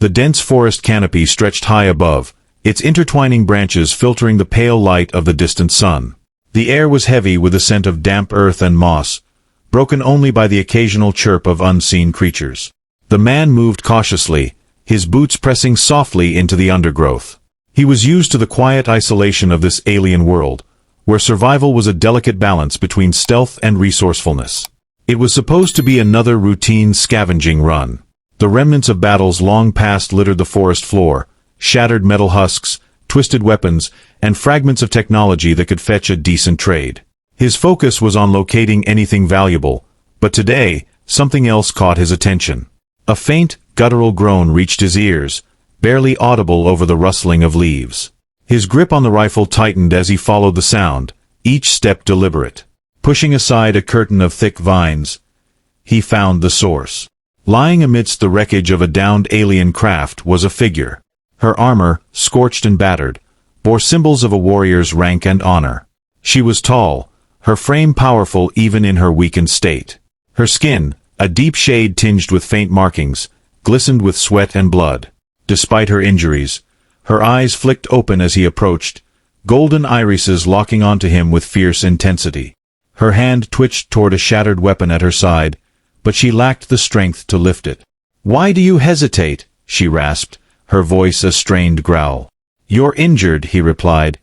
The dense forest canopy stretched high above, its intertwining branches filtering the pale light of the distant sun. The air was heavy with the scent of damp earth and moss, broken only by the occasional chirp of unseen creatures. The man moved cautiously, his boots pressing softly into the undergrowth. He was used to the quiet isolation of this alien world, where survival was a delicate balance between stealth and resourcefulness. It was supposed to be another routine scavenging run. The remnants of battles long past littered the forest floor, shattered metal husks, twisted weapons, and fragments of technology that could fetch a decent trade. His focus was on locating anything valuable, but today, something else caught his attention. A faint, guttural groan reached his ears, barely audible over the rustling of leaves. His grip on the rifle tightened as he followed the sound, each step deliberate. Pushing aside a curtain of thick vines, he found the source. Lying amidst the wreckage of a downed alien craft was a figure. Her armor, scorched and battered, bore symbols of a warrior's rank and honor. She was tall, her frame powerful even in her weakened state. Her skin, a deep shade tinged with faint markings, glistened with sweat and blood. Despite her injuries, her eyes flicked open as he approached, golden irises locking onto him with fierce intensity. Her hand twitched toward a shattered weapon at her side, but she lacked the strength to lift it. "Why do you hesitate?" she rasped, her voice a strained growl. "You're injured," he replied,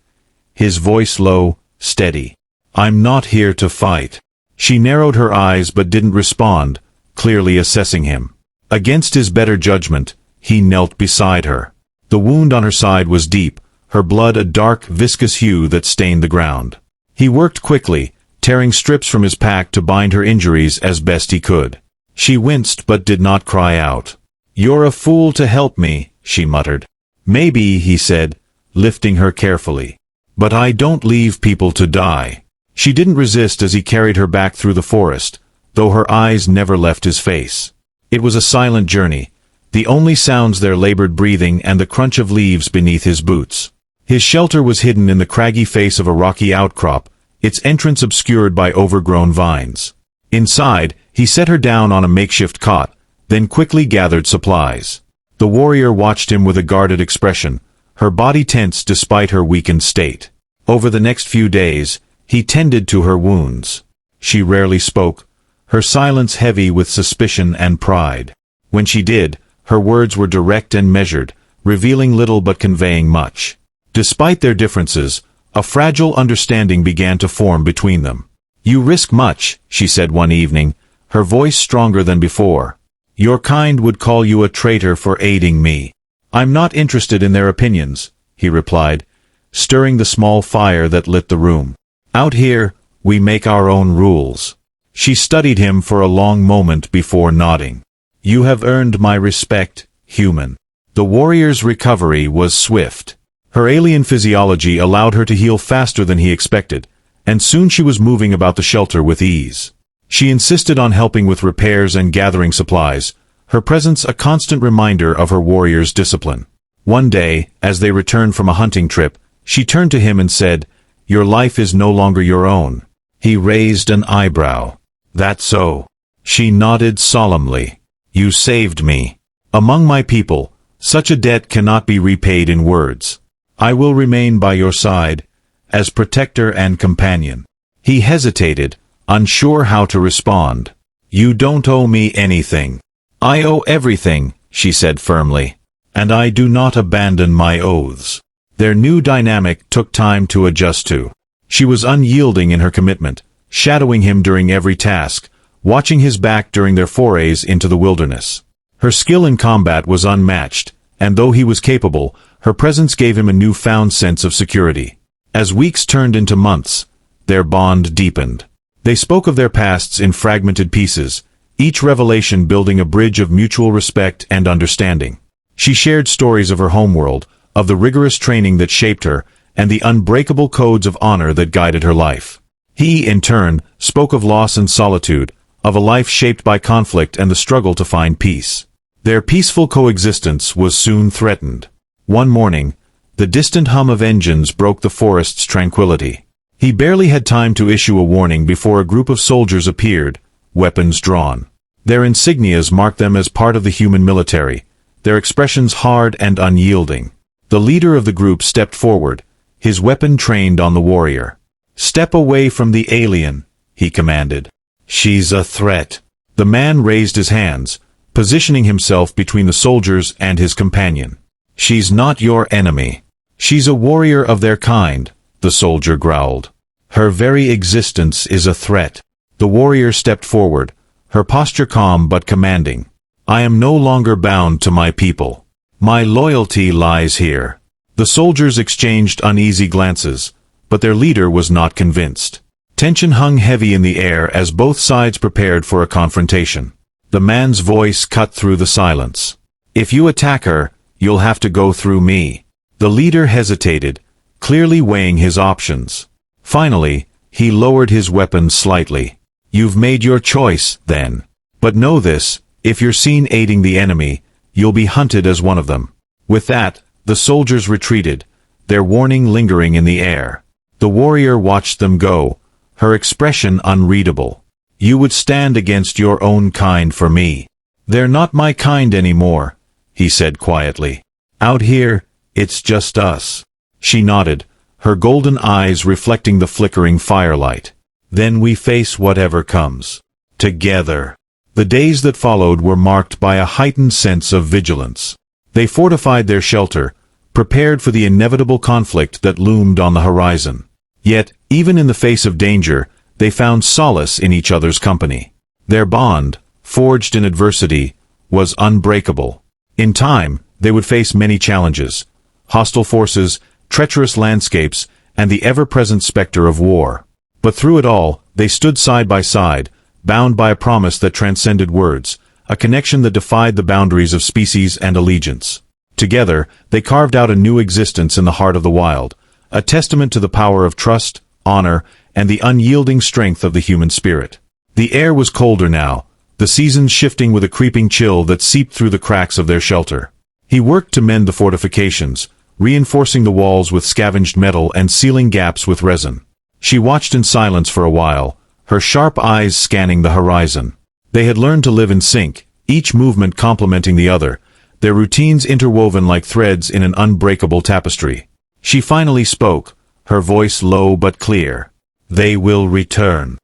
his voice low, steady. "I'm not here to fight." She narrowed her eyes but didn't respond, clearly assessing him. Against his better judgment, he knelt beside her. The wound on her side was deep, her blood a dark, viscous hue that stained the ground. He worked quickly, tearing strips from his pack to bind her injuries as best he could. She winced but did not cry out. "You're a fool to help me," she muttered. "Maybe," he said, lifting her carefully. "But I don't leave people to die." She didn't resist as he carried her back through the forest, though her eyes never left his face. It was a silent journey, the only sounds their labored breathing and the crunch of leaves beneath his boots. His shelter was hidden in the craggy face of a rocky outcrop, its entrance obscured by overgrown vines. Inside, he set her down on a makeshift cot, then quickly gathered supplies. The warrior watched him with a guarded expression, her body tense despite her weakened state. Over the next few days, he tended to her wounds. She rarely spoke, her silence heavy with suspicion and pride. When she did, her words were direct and measured, revealing little but conveying much. Despite their differences, a fragile understanding began to form between them. "You risk much," she said one evening, her voice stronger than before. "Your kind would call you a traitor for aiding me." "I'm not interested in their opinions," he replied, stirring the small fire that lit the room. "Out here, we make our own rules." She studied him for a long moment before nodding. "You have earned my respect, human." The warrior's recovery was swift. Her alien physiology allowed her to heal faster than he expected, and soon she was moving about the shelter with ease. She insisted on helping with repairs and gathering supplies, her presence a constant reminder of her warrior's discipline. One day, as they returned from a hunting trip, she turned to him and said, "Your life is no longer your own." He raised an eyebrow. "That so?" She nodded solemnly. "You saved me. Among my people, such a debt cannot be repaid in words. I will remain by your side, as protector and companion." He hesitated, unsure how to respond. "You don't owe me anything." "I owe everything," she said firmly. "And I do not abandon my oaths." Their new dynamic took time to adjust to. She was unyielding in her commitment, shadowing him during every task, watching his back during their forays into the wilderness. Her skill in combat was unmatched, and though he was capable, her presence gave him a newfound sense of security. As weeks turned into months, their bond deepened. They spoke of their pasts in fragmented pieces, each revelation building a bridge of mutual respect and understanding. She shared stories of her homeworld, of the rigorous training that shaped her, and the unbreakable codes of honor that guided her life. He, in turn, spoke of loss and solitude, of a life shaped by conflict and the struggle to find peace. Their peaceful coexistence was soon threatened. One morning, the distant hum of engines broke the forest's tranquility. He barely had time to issue a warning before a group of soldiers appeared, weapons drawn. Their insignias marked them as part of the human military, their expressions hard and unyielding. The leader of the group stepped forward, his weapon trained on the warrior. "Step away from the alien," he commanded. "She's a threat." The man raised his hands, positioning himself between the soldiers and his companion. "She's not your enemy. She's a warrior of their kind," the soldier growled. "Her very existence is a threat." The warrior stepped forward, her posture calm but commanding. "I am no longer bound to my people. My loyalty lies here." The soldiers exchanged uneasy glances, but their leader was not convinced. Tension hung heavy in the air as both sides prepared for a confrontation. The man's voice cut through the silence. "If you attack her, you'll have to go through me." The leader hesitated, clearly weighing his options. Finally, he lowered his weapon slightly. "You've made your choice, then. But know this, if you're seen aiding the enemy, you'll be hunted as one of them." With that, the soldiers retreated, their warning lingering in the air. The warrior watched them go, her expression unreadable. "You would stand against your own kind for me." "They're not my kind anymore," he said quietly. "Out here, it's just us." She nodded, her golden eyes reflecting the flickering firelight. "Then we face whatever comes. Together." The days that followed were marked by a heightened sense of vigilance. They fortified their shelter, prepared for the inevitable conflict that loomed on the horizon. Yet, even in the face of danger, they found solace in each other's company. Their bond, forged in adversity, was unbreakable. In time, they would face many challenges: hostile forces, treacherous landscapes, and the ever-present specter of war. But through it all, they stood side by side, bound by a promise that transcended words, a connection that defied the boundaries of species and allegiance. Together, they carved out a new existence in the heart of the wild, a testament to the power of trust, honor, and the unyielding strength of the human spirit. The air was colder now, the seasons shifting with a creeping chill that seeped through the cracks of their shelter. He worked to mend the fortifications, reinforcing the walls with scavenged metal and sealing gaps with resin. She watched in silence for a while, her sharp eyes scanning the horizon. They had learned to live in sync, each movement complementing the other, their routines interwoven like threads in an unbreakable tapestry. She finally spoke, her voice low but clear. "They will return."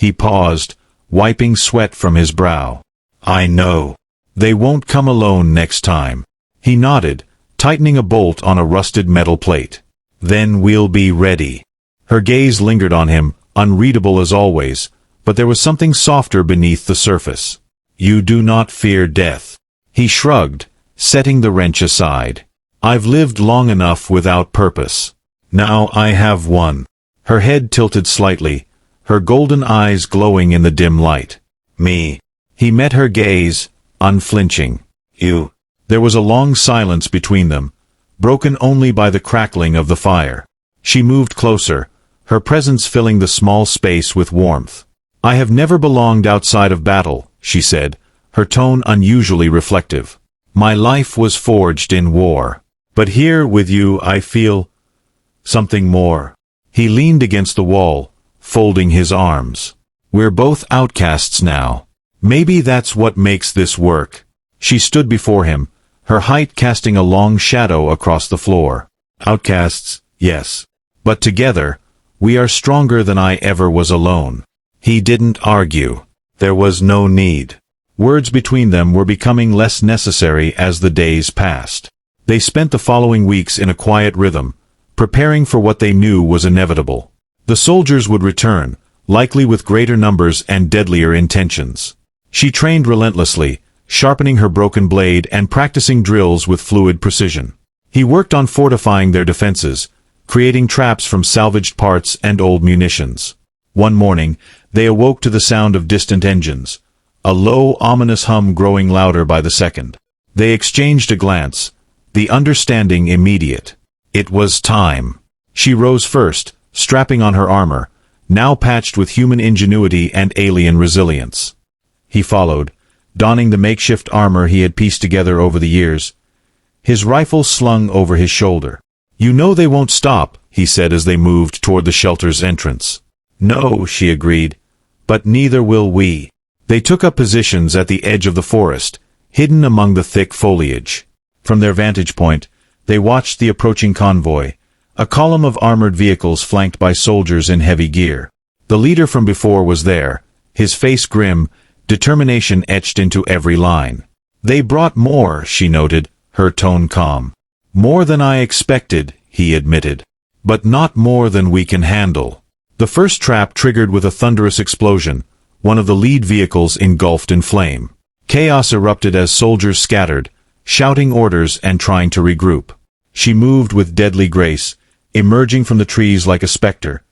He paused, wiping sweat from his brow. "I know. They won't come alone next time." He nodded, tightening a bolt on a rusted metal plate. "Then we'll be ready." Her gaze lingered on him, unreadable as always, but there was something softer beneath the surface. "You do not fear death." He shrugged, setting the wrench aside. "I've lived long enough without purpose. Now I have one." Her head tilted slightly, her golden eyes glowing in the dim light. "Me." He met her gaze, unflinching. "You." There was a long silence between them, broken only by the crackling of the fire. She moved closer, her presence filling the small space with warmth. "I have never belonged outside of battle," she said, her tone unusually reflective. "My life was forged in war. But here with you I feel something more." He leaned against the wall, folding his arms. "We're both outcasts now. Maybe that's what makes this work." She stood before him, her height casting a long shadow across the floor. "Outcasts, yes. But together, we are stronger than I ever was alone." He didn't argue. There was no need. Words between them were becoming less necessary as the days passed. They spent the following weeks in a quiet rhythm, preparing for what they knew was inevitable. The soldiers would return, likely with greater numbers and deadlier intentions. She trained relentlessly, sharpening her broken blade and practicing drills with fluid precision. He worked on fortifying their defenses, creating traps from salvaged parts and old munitions. One morning, they awoke to the sound of distant engines, a low, ominous hum growing louder by the second. They exchanged a glance, the understanding immediate. It was time. She rose first, strapping on her armor, now patched with human ingenuity and alien resilience. He followed, donning the makeshift armor he had pieced together over the years, his rifle slung over his shoulder. "You know they won't stop," he said as they moved toward the shelter's entrance. "No," she agreed, "but neither will we." They took up positions at the edge of the forest, hidden among the thick foliage. From their vantage point, they watched the approaching convoy, a column of armored vehicles flanked by soldiers in heavy gear. The leader from before was there, his face grim, determination etched into every line. "They brought more," she noted, her tone calm. "More than I expected," he admitted. "But not more than we can handle." The first trap triggered with a thunderous explosion, one of the lead vehicles engulfed in flame. Chaos erupted as soldiers scattered, shouting orders and trying to regroup. She moved with deadly grace, emerging from the trees like a specter,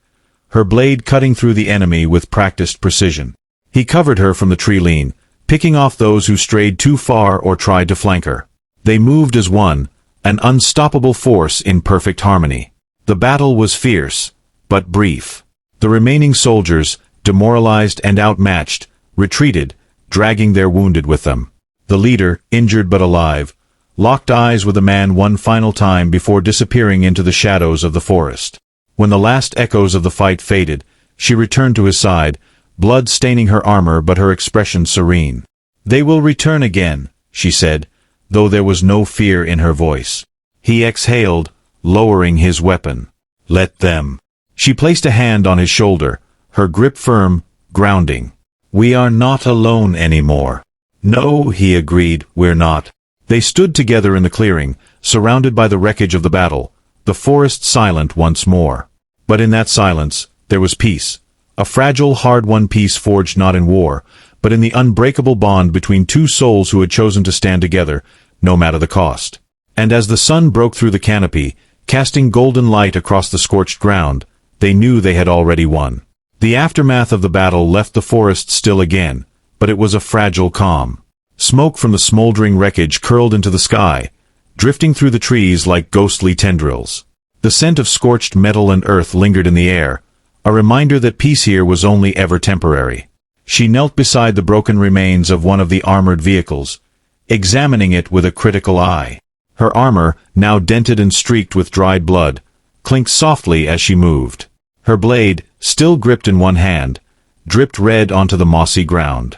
her blade cutting through the enemy with practiced precision. He covered her from the tree lean, picking off those who strayed too far or tried to flank her. They moved as one, an unstoppable force in perfect harmony. The battle was fierce, but brief. The remaining soldiers, demoralized and outmatched, retreated, dragging their wounded with them. The leader, injured but alive, locked eyes with the man one final time before disappearing into the shadows of the forest. When the last echoes of the fight faded, she returned to his side, blood staining her armor but her expression serene. "They will return again," she said, though there was no fear in her voice. He exhaled, lowering his weapon. "Let them." She placed a hand on his shoulder, her grip firm, grounding. "We are not alone anymore." "No," he agreed, "we're not." They stood together in the clearing, surrounded by the wreckage of the battle, the forest silent once more. But in that silence, there was peace, a fragile, hard-won peace forged not in war, but in the unbreakable bond between two souls who had chosen to stand together, no matter the cost. And as the sun broke through the canopy, casting golden light across the scorched ground, they knew they had already won. The aftermath of the battle left the forest still again, but it was a fragile calm. Smoke from the smoldering wreckage curled into the sky, drifting through the trees like ghostly tendrils. The scent of scorched metal and earth lingered in the air, a reminder that peace here was only ever temporary. She knelt beside the broken remains of one of the armored vehicles, examining it with a critical eye. Her armor, now dented and streaked with dried blood, clinked softly as she moved. Her blade, still gripped in one hand, dripped red onto the mossy ground.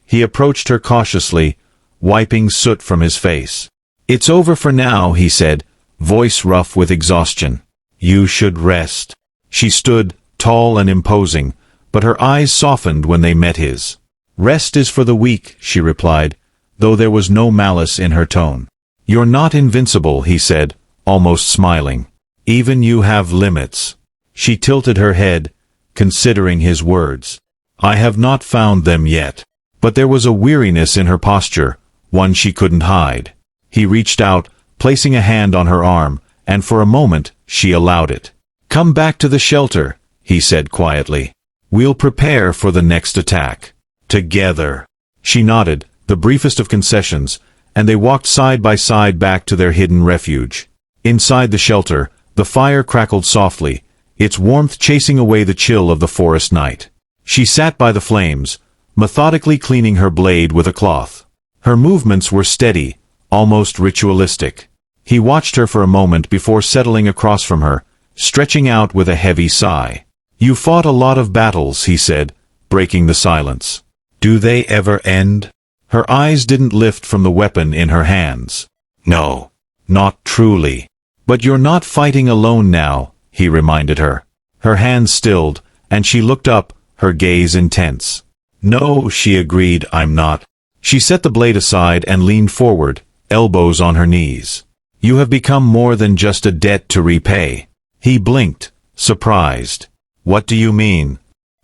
He approached her cautiously, wiping soot from his face. "It's over for now," he said, voice rough with exhaustion. "You should rest." She stood, tall and imposing, but her eyes softened when they met his. "Rest is for the weak," she replied, though there was no malice in her tone. "You're not invincible," he said, almost smiling. "Even you have limits." She tilted her head, considering his words. "I have not found them yet." But there was a weariness in her posture, one she couldn't hide. He reached out, placing a hand on her arm, and for a moment she allowed it. "Come back to the shelter," he said quietly. "We'll prepare for the next attack. Together." She nodded, the briefest of concessions, and they walked side by side back to their hidden refuge. Inside the shelter, the fire crackled softly, its warmth chasing away the chill of the forest night. She sat by the flames, methodically cleaning her blade with a cloth. Her movements were steady, almost ritualistic. He watched her for a moment before settling across from her, stretching out with a heavy sigh. "You fought a lot of battles," he said, breaking the silence. "Do they ever end?" Her eyes didn't lift from the weapon in her hands. "No, not truly." "But you're not fighting alone now," he reminded her. Her hands stilled, and she looked up, her gaze intense. "No," she agreed, "I'm not." She set the blade aside and leaned forward, elbows on her knees. "You have become more than just a debt to repay." He blinked, surprised. "What do you mean?"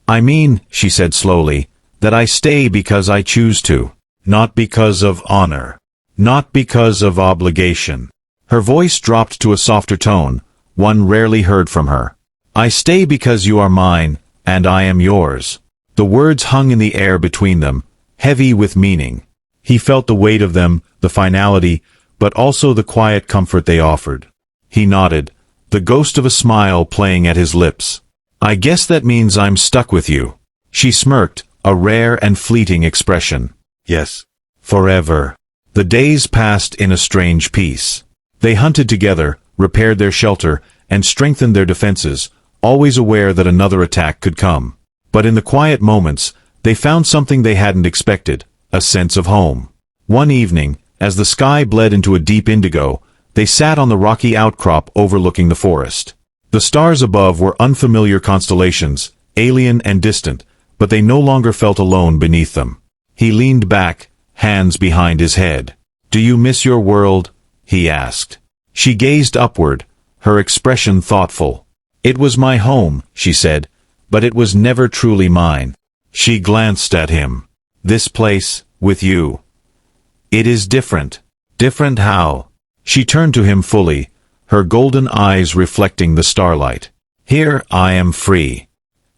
"I mean," she said slowly, "that I stay because I choose to. Not because of honor. Not because of obligation." Her voice dropped to a softer tone, one rarely heard from her. "I stay because you are mine, and I am yours." The words hung in the air between them, heavy with meaning. He felt the weight of them, the finality, but also the quiet comfort they offered. He nodded, the ghost of a smile playing at his lips. "I guess that means I'm stuck with you." She smirked, a rare and fleeting expression. "Yes. Forever." The days passed in a strange peace. They hunted together, repaired their shelter, and strengthened their defenses, always aware that another attack could come. But in the quiet moments, they found something they hadn't expected, a sense of home. One evening, as the sky bled into a deep indigo, they sat on the rocky outcrop overlooking the forest. The stars above were unfamiliar constellations, alien and distant, but they no longer felt alone beneath them. He leaned back, hands behind his head. "Do you miss your world?" he asked. She gazed upward, her expression thoughtful. "It was my home," she said, "but it was never truly mine." She glanced at him. "This place, with you. It is different." "Different how?" She turned to him fully, her golden eyes reflecting the starlight. "Here I am free.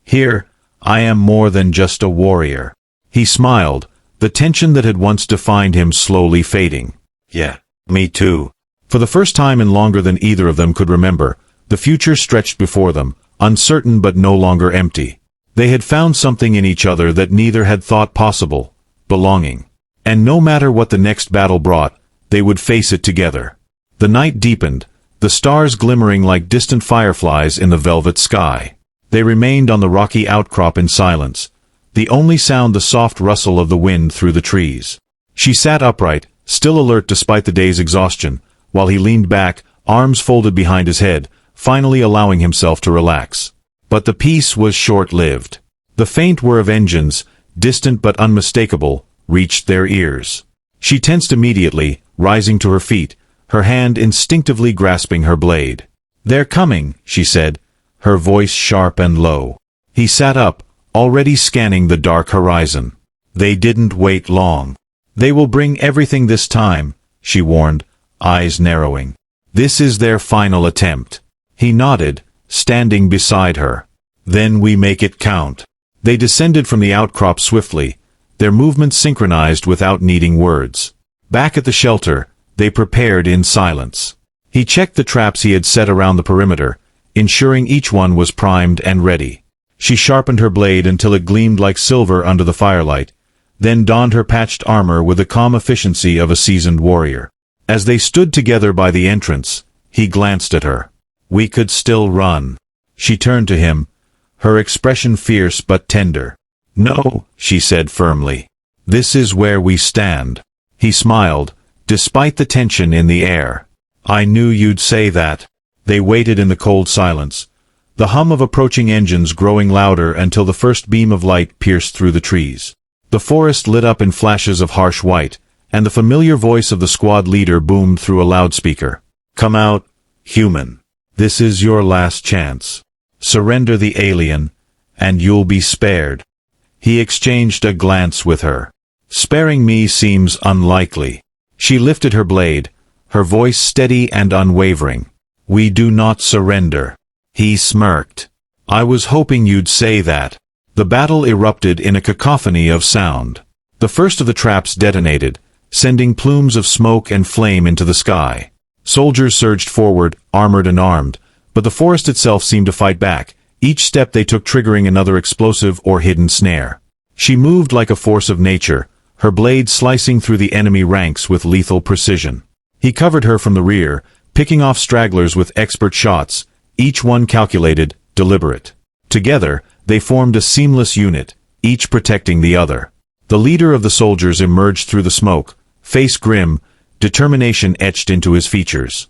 Here, I am more than just a warrior." He smiled, the tension that had once defined him slowly fading. "Yeah, me too." For the first time in longer than either of them could remember, the future stretched before them, uncertain but no longer empty. They had found something in each other that neither had thought possible: belonging. And no matter what the next battle brought, they would face it together. The night deepened, the stars glimmering like distant fireflies in the velvet sky. They remained on the rocky outcrop in silence, the only sound the soft rustle of the wind through the trees. She sat upright, still alert despite the day's exhaustion, while he leaned back, arms folded behind his head, finally allowing himself to relax. But the peace was short-lived. The faint whir of engines, distant but unmistakable, reached their ears. She tensed immediately, rising to her feet, her hand instinctively grasping her blade. "They're coming," she said, her voice sharp and low. He sat up, already scanning the dark horizon. They didn't wait long. "They will bring everything this time," she warned, eyes narrowing. "This is their final attempt." He nodded, standing beside her. "Then we make it count." They descended from the outcrop swiftly, their movements synchronized without needing words. Back at the shelter, they prepared in silence. He checked the traps he had set around the perimeter, ensuring each one was primed and ready. She sharpened her blade until it gleamed like silver under the firelight, then donned her patched armor with the calm efficiency of a seasoned warrior. As they stood together by the entrance, he glanced at her. "We could still run." She turned to him, her expression fierce but tender. "No," she said firmly. "This is where we stand." He smiled, despite the tension in the air. "I knew you'd say that." They waited in the cold silence, the hum of approaching engines growing louder until the first beam of light pierced through the trees. The forest lit up in flashes of harsh white, and the familiar voice of the squad leader boomed through a loudspeaker. "Come out, human. This is your last chance. Surrender the alien, and you'll be spared." He exchanged a glance with her. "Sparing me seems unlikely." She lifted her blade, her voice steady and unwavering. "We do not surrender." He smirked. "I was hoping you'd say that." The battle erupted in a cacophony of sound. The first of the traps detonated, sending plumes of smoke and flame into the sky. Soldiers surged forward, armored and armed, but the forest itself seemed to fight back, each step they took triggering another explosive or hidden snare. She moved like a force of nature, her blade slicing through the enemy ranks with lethal precision. He covered her from the rear, picking off stragglers with expert shots, each one calculated, deliberate. Together, they formed a seamless unit, each protecting the other. The leader of the soldiers emerged through the smoke, face grim, determination etched into his features.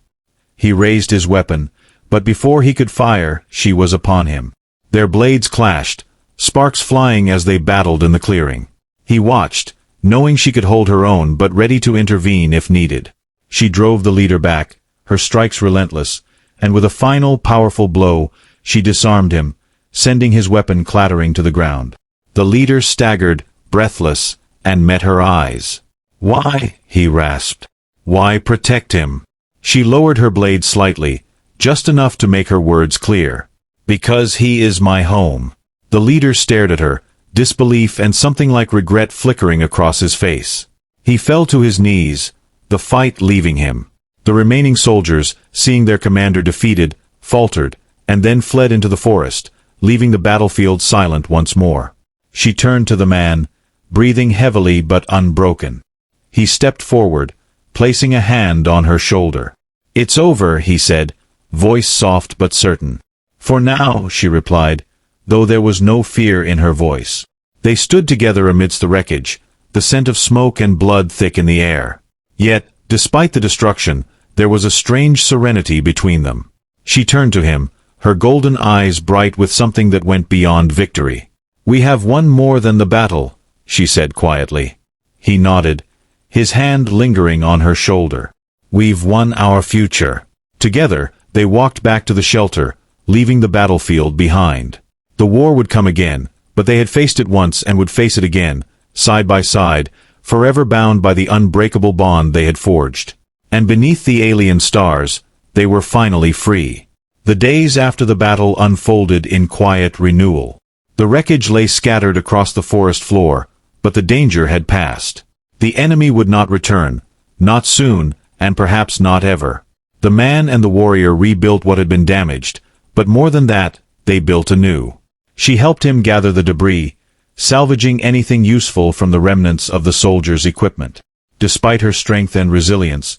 He raised his weapon, but before he could fire, she was upon him. Their blades clashed, sparks flying as they battled in the clearing. He watched, knowing she could hold her own but ready to intervene if needed. She drove the leader back, her strikes relentless, and with a final powerful blow, she disarmed him, sending his weapon clattering to the ground. The leader staggered, breathless, and met her eyes. "Why?" he rasped. "Why protect him?" She lowered her blade slightly, just enough to make her words clear. "Because he is my home." The leader stared at her, disbelief and something like regret flickering across his face. He fell to his knees, the fight leaving him. The remaining soldiers, seeing their commander defeated, faltered, and then fled into the forest, leaving the battlefield silent once more. She turned to the man, breathing heavily but unbroken. He stepped forward, placing a hand on her shoulder. "It's over," he said, voice soft but certain. "For now," she replied, though there was no fear in her voice. They stood together amidst the wreckage, the scent of smoke and blood thick in the air. Yet, despite the destruction, there was a strange serenity between them. She turned to him, her golden eyes bright with something that went beyond victory. "We have won more than the battle," she said quietly. He nodded, his hand lingering on her shoulder. "We've won our future." Together, they walked back to the shelter, leaving the battlefield behind. The war would come again, but they had faced it once and would face it again, side by side, forever bound by the unbreakable bond they had forged. And beneath the alien stars, they were finally free. The days after the battle unfolded in quiet renewal. The wreckage lay scattered across the forest floor, but the danger had passed. The enemy would not return, not soon, and perhaps not ever. The man and the warrior rebuilt what had been damaged, but more than that, they built anew. She helped him gather the debris, salvaging anything useful from the remnants of the soldiers' equipment. Despite her strength and resilience,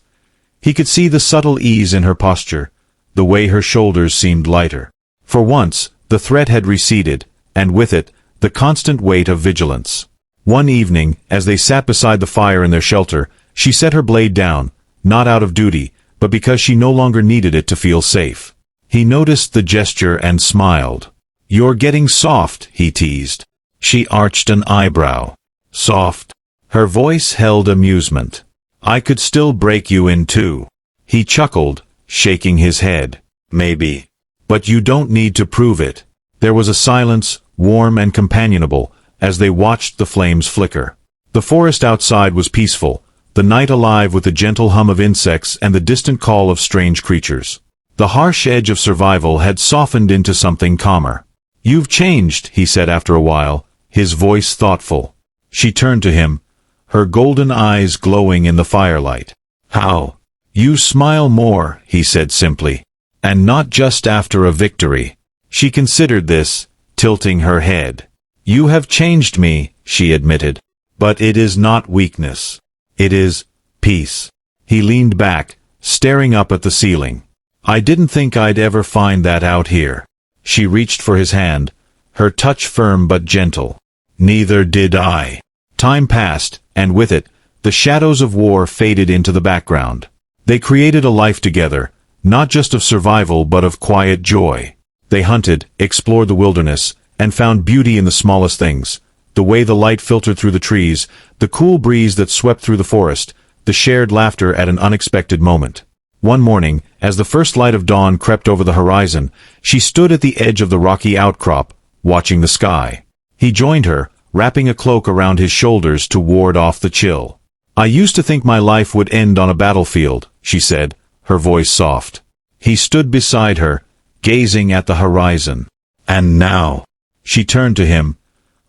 he could see the subtle ease in her posture, the way her shoulders seemed lighter. For once, the threat had receded, and with it, the constant weight of vigilance. One evening, as they sat beside the fire in their shelter, she set her blade down, not out of duty, but because she no longer needed it to feel safe. He noticed the gesture and smiled. "You're getting soft," he teased. She arched an eyebrow. "Soft?" Her voice held amusement. "I could still break you in two." He chuckled, shaking his head. "Maybe. But you don't need to prove it." There was a silence, warm and companionable, as they watched the flames flicker. The forest outside was peaceful, the night alive with the gentle hum of insects and the distant call of strange creatures. The harsh edge of survival had softened into something calmer. "You've changed," he said after a while, his voice thoughtful. She turned to him, her golden eyes glowing in the firelight. "How?" "You smile more," he said simply. "And not just after a victory." She considered this, tilting her head. "You have changed me," she admitted. "But it is not weakness. It is peace." He leaned back, staring up at the ceiling. "I didn't think I'd ever find that out here." She reached for his hand, her touch firm but gentle. "Neither did I." Time passed, and with it, the shadows of war faded into the background. They created a life together, not just of survival but of quiet joy. They hunted, explored the wilderness, and found beauty in the smallest things. The way the light filtered through the trees, the cool breeze that swept through the forest, the shared laughter at an unexpected moment. One morning, as the first light of dawn crept over the horizon, she stood at the edge of the rocky outcrop, watching the sky. He joined her, wrapping a cloak around his shoulders to ward off the chill. "I used to think my life would end on a battlefield," she said, her voice soft. He stood beside her, gazing at the horizon. "And now?" She turned to him,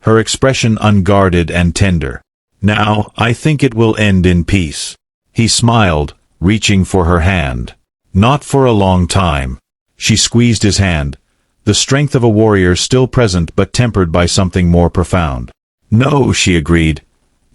her expression unguarded and tender. "Now, I think it will end in peace." He smiled, reaching for her hand. "Not for a long time." She squeezed his hand, the strength of a warrior still present but tempered by something more profound. "No," she agreed,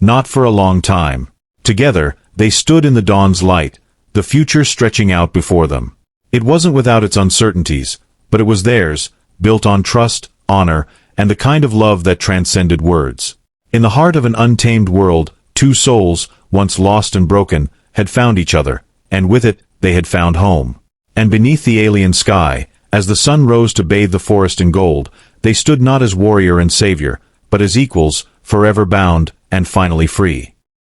"not for a long time." Together, they stood in the dawn's light, the future stretching out before them. It wasn't without its uncertainties, but it was theirs, built on trust, honor, and the kind of love that transcended words. In the heart of an untamed world, two souls, once lost and broken, had found each other, and with it, they had found home. And beneath the alien sky, as the sun rose to bathe the forest in gold, they stood not as warrior and savior, but as equals, forever bound, and finally free.